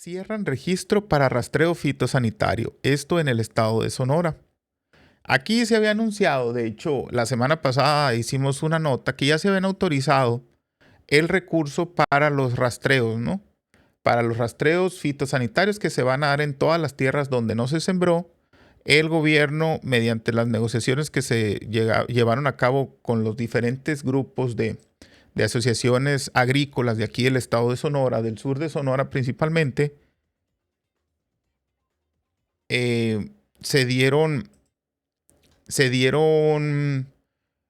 Cierran registro para rastreo fitosanitario, esto en el estado de Sonora. Aquí se había anunciado, de hecho, la semana pasada hicimos una nota que ya se habían autorizado el recurso para los rastreos, ¿no? Para los rastreos fitosanitarios que se van a dar en todas las tierras donde no se sembró. El gobierno, mediante las negociaciones que llevaron a cabo con los diferentes grupos de asociaciones agrícolas de aquí del estado de Sonora, del sur de Sonora principalmente, eh, se dieron, se dieron,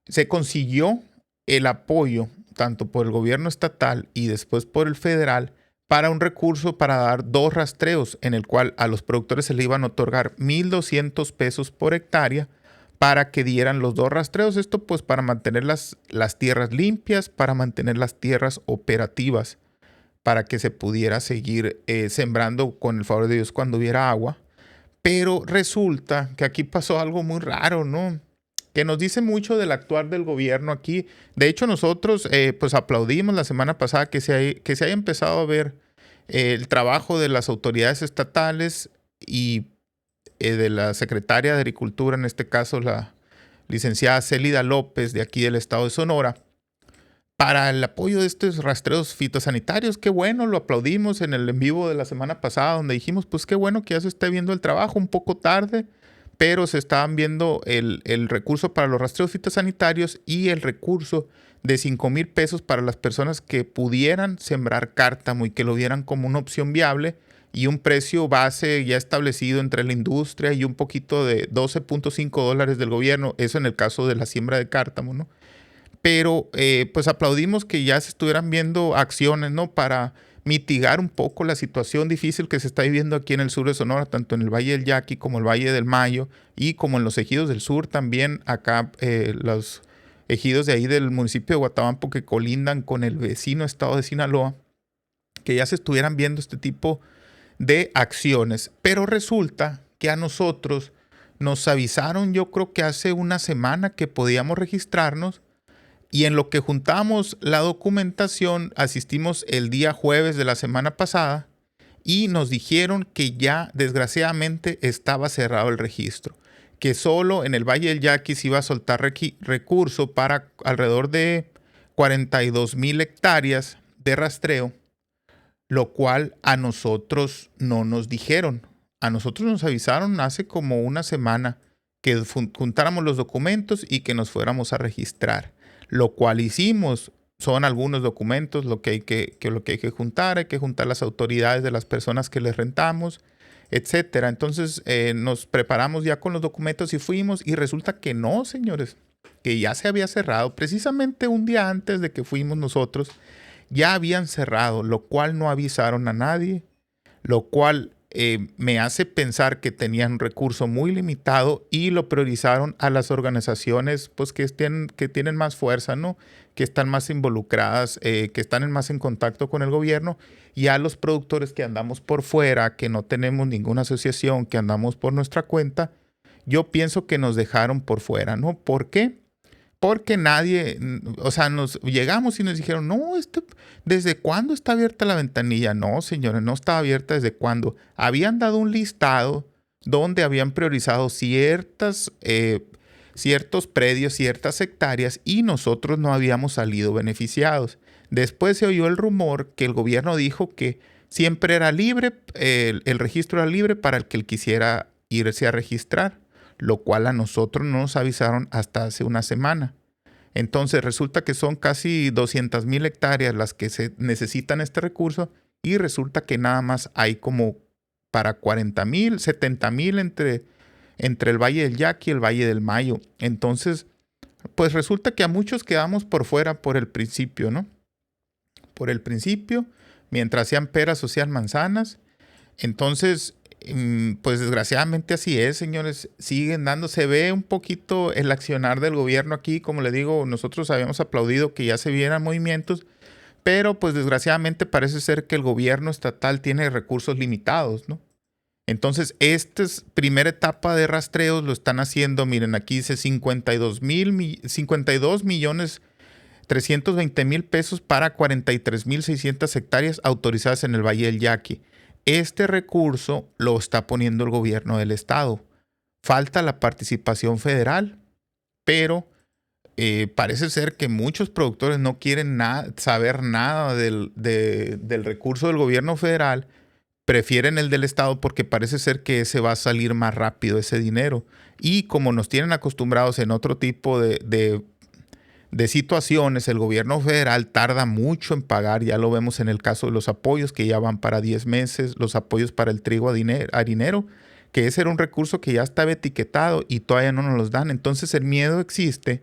se consiguió el apoyo tanto por el gobierno estatal y después por el federal para un recurso para dar 2 rastreos en el cual a los productores se le iban a otorgar 1,200 pesos por hectárea para que dieran los 2 rastreos. Esto pues para mantener las tierras limpias, para mantener las tierras operativas, para que se pudiera seguir sembrando con el favor de Dios cuando hubiera agua. Pero resulta que aquí pasó algo muy raro, ¿no? Que nos dice mucho del actuar del gobierno aquí. De hecho, nosotros pues aplaudimos la semana pasada que se haya empezado a ver el trabajo de las autoridades estatales y de la secretaria de Agricultura, en este caso la licenciada Célida López de aquí del estado de Sonora, para el apoyo de estos rastreos fitosanitarios. Qué bueno, lo aplaudimos en el en vivo de la semana pasada, donde dijimos, pues qué bueno que ya se esté viendo el trabajo, un poco tarde, pero se estaban viendo el recurso para los rastreos fitosanitarios y el recurso de 5,000 pesos para las personas que pudieran sembrar cártamo y que lo vieran como una opción viable y un precio base ya establecido entre la industria y un poquito de $12.5 del gobierno, eso en el caso de la siembra de cártamo, ¿no? Pero pues aplaudimos que ya se estuvieran viendo acciones, ¿no? Para mitigar un poco la situación difícil que se está viviendo aquí en el sur de Sonora, tanto en el Valle del Yaqui como el Valle del Mayo y como en los ejidos del sur también, acá los ejidos de ahí del municipio de Guatabampo que colindan con el vecino estado de Sinaloa, que ya se estuvieran viendo este tipo de acciones. Pero resulta que a nosotros nos avisaron, yo creo que hace una semana, que podíamos registrarnos, y en lo que juntamos la documentación, asistimos el día jueves de la semana pasada y nos dijeron que ya desgraciadamente estaba cerrado el registro, que solo en el Valle del Yaqui se iba a soltar recurso para alrededor de 42,000 hectáreas de rastreo, lo cual a nosotros no nos dijeron. A nosotros nos avisaron hace como una semana que juntáramos los documentos y que nos fuéramos a registrar, lo cual hicimos. Son algunos documentos lo que hay que juntar. Hay que juntar las autoridades de las personas que les rentamos, etcétera. Entonces nos preparamos ya con los documentos y fuimos, y resulta que no, señores, que ya se había cerrado. Precisamente un día antes de que fuimos nosotros, ya habían cerrado, lo cual no avisaron a nadie, lo cual me hace pensar que tenían un recurso muy limitado y lo priorizaron a las organizaciones pues, que tienen más fuerza, ¿no? Que están más involucradas, que están más en contacto con el gobierno, y a los productores que andamos por fuera, que no tenemos ninguna asociación, que andamos por nuestra cuenta. Yo pienso que nos dejaron por fuera, ¿no? ¿Por qué? Porque nadie, o sea, nos llegamos y nos dijeron, no, ¿desde cuándo está abierta la ventanilla? No, señores, no estaba abierta desde cuándo. Habían dado un listado donde habían priorizado ciertos predios, ciertas hectáreas, y nosotros no habíamos salido beneficiados. Después se oyó el rumor que el gobierno dijo que siempre era libre, el registro era libre para el que él quisiera irse a registrar, lo cual a nosotros no nos avisaron hasta hace una semana. Entonces resulta que son casi 200,000 hectáreas las que se necesitan este recurso, y resulta que nada más hay como para 40,000, 70,000 entre el Valle del Yaqui y el Valle del Mayo. Entonces, pues resulta que a muchos quedamos por fuera por el principio, ¿no? Por el principio, mientras sean peras o sean manzanas. Entonces, pues desgraciadamente así es, señores. Siguen dando, se ve un poquito el accionar del gobierno aquí. Como le digo, nosotros habíamos aplaudido que ya se vieran movimientos, pero pues desgraciadamente parece ser que el gobierno estatal tiene recursos limitados, ¿no? Entonces, esta primera etapa de rastreos lo están haciendo, miren, aquí dice 52 millones 320,000 pesos para 43,600 hectáreas autorizadas en el Valle del Yaqui. Este recurso lo está poniendo el gobierno del estado. Falta la participación federal, pero parece ser que muchos productores no quieren saber nada del recurso del gobierno federal, prefieren el del estado porque parece ser que ese va a salir más rápido, ese dinero. Y como nos tienen acostumbrados en otro tipo de situaciones, el gobierno federal tarda mucho en pagar. Ya lo vemos en el caso de los apoyos, que ya van para 10 meses, los apoyos para el trigo harinero, que ese era un recurso que ya estaba etiquetado y todavía no nos los dan. Entonces el miedo existe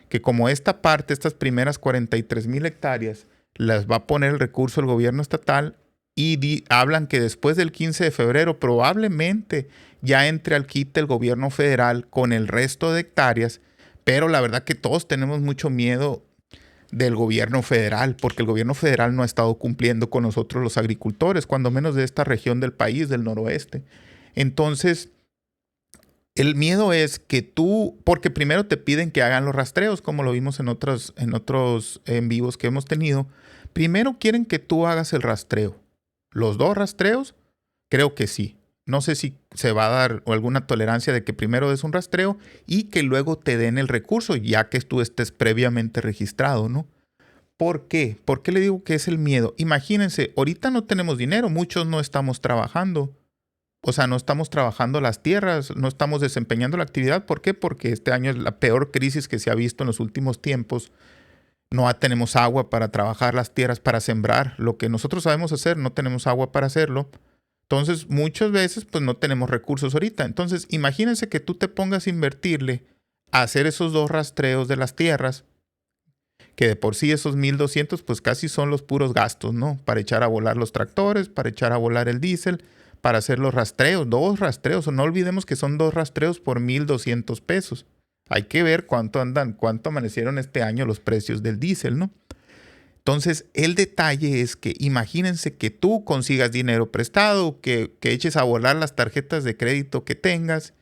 que como esta parte, estas primeras 43,000 hectáreas, las va a poner el recurso el gobierno estatal y hablan que después del 15 de febrero probablemente ya entre al quite el gobierno federal con el resto de hectáreas, pero la verdad que todos tenemos mucho miedo del gobierno federal, porque el gobierno federal no ha estado cumpliendo con nosotros los agricultores, cuando menos de esta región del país, del noroeste. Entonces, el miedo es que tú, porque primero te piden que hagan los rastreos, como lo vimos en otros en vivos que hemos tenido. Primero quieren que tú hagas el rastreo. ¿Los dos rastreos? Creo que sí. No sé si se va a dar alguna tolerancia de que primero des un rastreo y que luego te den el recurso, ya que tú estés previamente registrado, ¿no? ¿Por qué? ¿Por qué le digo que es el miedo? Imagínense, ahorita no tenemos dinero, muchos no estamos trabajando. O sea, no estamos trabajando las tierras, no estamos desempeñando la actividad. ¿Por qué? Porque este año es la peor crisis que se ha visto en los últimos tiempos. No tenemos agua para trabajar las tierras, para sembrar. Lo que nosotros sabemos hacer, no tenemos agua para hacerlo. Entonces, muchas veces, pues no tenemos recursos ahorita. Entonces, imagínense que tú te pongas a invertirle a hacer esos dos rastreos de las tierras, que de por sí esos 1,200, pues casi son los puros gastos, ¿no? Para echar a volar los tractores, para echar a volar el diésel, para hacer los rastreos, dos rastreos. No olvidemos que son dos rastreos por 1,200 pesos. Hay que ver cuánto amanecieron este año los precios del diésel, ¿no? Entonces, el detalle es que imagínense que tú consigas dinero prestado, que eches a volar las tarjetas de crédito que tengas,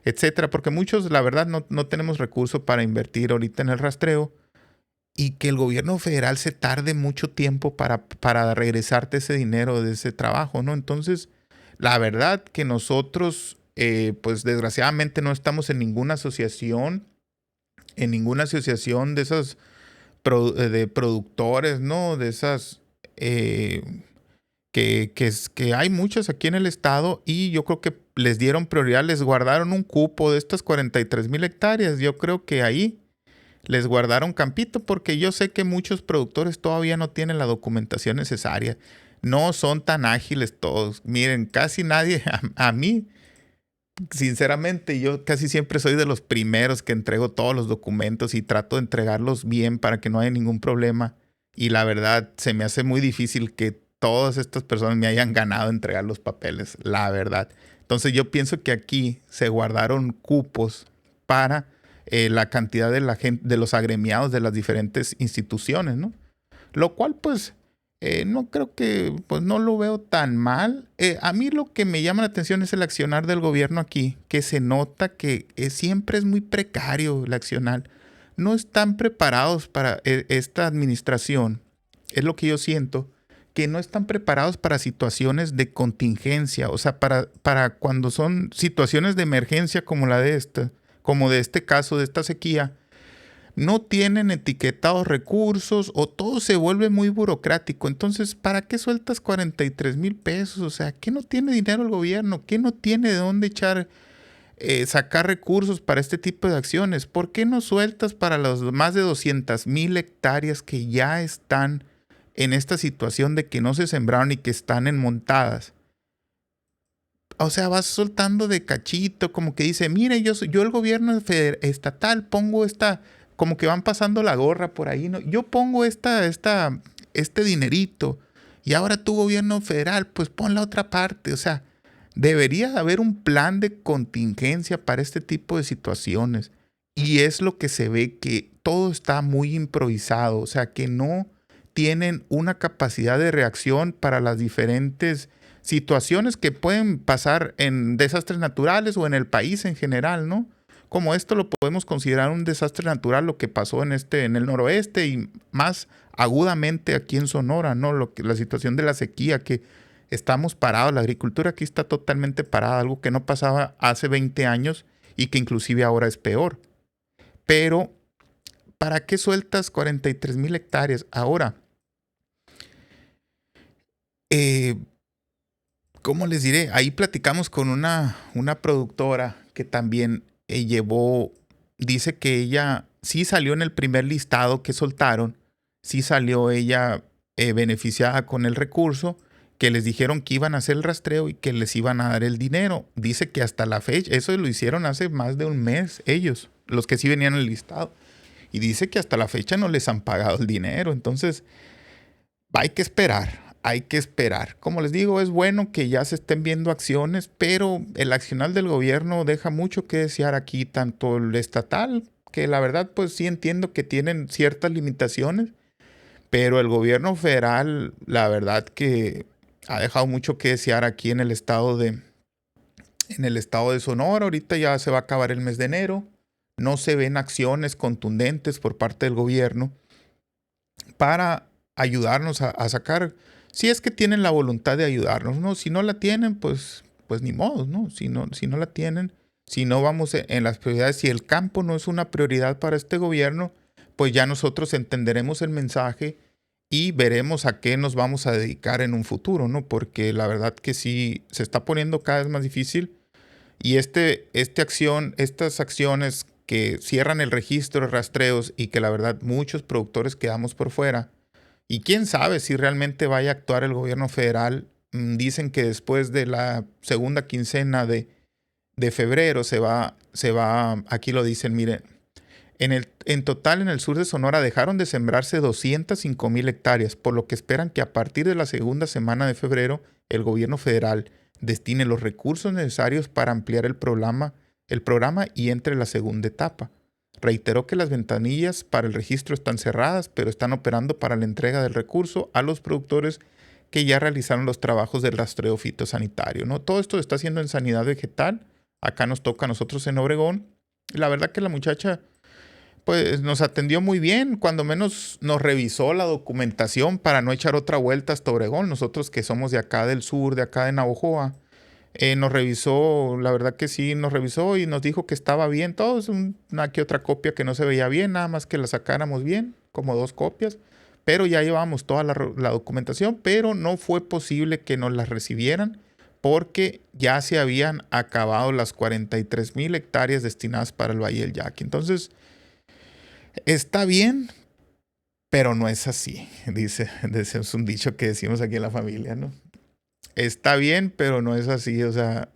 etcétera, porque muchos, la verdad, no tenemos recursos para invertir ahorita en el rastreo y que el gobierno federal se tarde mucho tiempo para regresarte ese dinero de ese trabajo, ¿no? Entonces, la verdad que nosotros, pues desgraciadamente no estamos en ninguna asociación de esas de productores, ¿no? De esas que hay muchas aquí en el estado y yo creo que les dieron prioridad, les guardaron un cupo de estas 43,000 hectáreas. Yo creo que ahí les guardaron campito porque yo sé que muchos productores todavía no tienen la documentación necesaria. No son tan ágiles todos. Miren, casi nadie, a mí, sinceramente, yo casi siempre soy de los primeros que entrego todos los documentos y trato de entregarlos bien para que no haya ningún problema. Y la verdad, se me hace muy difícil que todas estas personas me hayan ganado entregar los papeles, la verdad. Entonces yo pienso que aquí se guardaron cupos para la cantidad de la gente, de los agremiados de las diferentes instituciones, ¿no? Lo cual, pues, no creo que, pues no lo veo tan mal. A mí lo que me llama la atención es el accionar del gobierno aquí, que se nota que siempre es muy precario el accionar. No están preparados para esta administración. Es lo que yo siento, que no están preparados para situaciones de contingencia, o sea, para cuando son situaciones de emergencia como la de esta, como de este caso, de esta sequía. No tienen etiquetados recursos o todo se vuelve muy burocrático. Entonces, ¿para qué sueltas 43,000 pesos? O sea, ¿qué no tiene dinero el gobierno? ¿Qué no tiene de dónde sacar recursos para este tipo de acciones? ¿Por qué no sueltas para las más de 200,000 hectáreas que ya están en esta situación de que no se sembraron y que están enmontadas? O sea, vas soltando de cachito, como que dice, mire, yo el gobierno estatal pongo como que van pasando la gorra por ahí, ¿no? Yo pongo este dinerito y ahora tu gobierno federal, pues pon la otra parte. O sea, debería haber un plan de contingencia para este tipo de situaciones. Y es lo que se ve, que todo está muy improvisado, o sea, que no tienen una capacidad de reacción para las diferentes situaciones que pueden pasar en desastres naturales o en el país en general, ¿no? Como esto lo podemos considerar un desastre natural, lo que pasó en el noroeste y más agudamente aquí en Sonora, ¿no? La situación de la sequía, que estamos parados. La agricultura aquí está totalmente parada, algo que no pasaba hace 20 años y que inclusive ahora es peor. Pero, ¿para qué sueltas 43,000 hectáreas? Ahora, ¿cómo les diré? Ahí platicamos con una productora que también dice que ella sí salió en el primer listado que soltaron, sí salió ella beneficiada con el recurso, que les dijeron que iban a hacer el rastreo y que les iban a dar el dinero. Dice que hasta la fecha, eso lo hicieron hace más de un mes ellos, los que sí venían en el listado. Y dice que hasta la fecha no les han pagado el dinero. Entonces, hay que esperar, hay que esperar. Como les digo, es bueno que ya se estén viendo acciones, pero el accionar del gobierno deja mucho que desear aquí, tanto el estatal, que la verdad pues sí entiendo que tienen ciertas limitaciones, pero el gobierno federal, la verdad que ha dejado mucho que desear aquí en el estado de Sonora. Ahorita ya se va a acabar el mes de enero. No se ven acciones contundentes por parte del gobierno para ayudarnos a sacar, si es que tienen la voluntad de ayudarnos, ¿no? Si no la tienen, pues ni modo, ¿no? Si no la tienen, si no vamos en las prioridades, si el campo no es una prioridad para este gobierno, pues ya nosotros entenderemos el mensaje y veremos a qué nos vamos a dedicar en un futuro, ¿no? Porque la verdad que sí se está poniendo cada vez más difícil y estas acciones que cierran el registro de rastreos y que la verdad muchos productores quedamos por fuera. Y quién sabe si realmente vaya a actuar el gobierno federal. Dicen que después de la segunda quincena de febrero aquí lo dicen, miren, en total en el sur de Sonora dejaron de sembrarse 205,000 hectáreas, por lo que esperan que a partir de la segunda semana de febrero el gobierno federal destine los recursos necesarios para ampliar el programa y entre la segunda etapa. Reiteró que las ventanillas para el registro están cerradas, pero están operando para la entrega del recurso a los productores que ya realizaron los trabajos del rastreo fitosanitario, ¿no? Todo esto se está haciendo en sanidad vegetal. Acá nos toca a nosotros en Obregón. La verdad que la muchacha pues nos atendió muy bien, cuando menos nos revisó la documentación para no echar otra vuelta hasta Obregón. Nosotros que somos de acá del sur, de acá de Navojoa, nos revisó, la verdad que sí, nos revisó y nos dijo que estaba bien todo. Es una que otra copia que no se veía bien, nada más que la sacáramos bien, como 2 copias. Pero ya llevábamos toda la documentación, pero no fue posible que nos la recibieran porque ya se habían acabado las 43,000 hectáreas destinadas para el Valle del Yaqui. Entonces, está bien, pero no es así. Es un dicho que decimos aquí en la familia, ¿no? Está bien, pero no es así. O sea,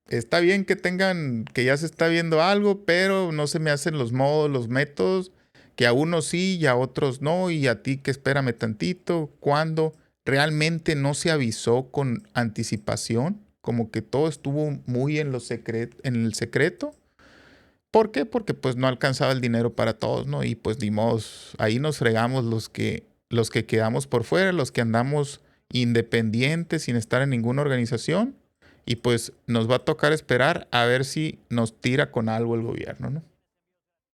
está bien que ya se está viendo algo, pero no se me hacen los modos, los métodos, que a unos sí y a otros no, y a ti que espérame tantito, cuando realmente no se avisó con anticipación, como que todo estuvo muy en el secreto. ¿Por qué? Porque pues no alcanzaba el dinero para todos, ¿no? Y pues ni modo, ahí nos fregamos los que quedamos por fuera, los que andamos independientes sin estar en ninguna organización. Y pues nos va a tocar esperar a ver si nos tira con algo el gobierno, ¿no?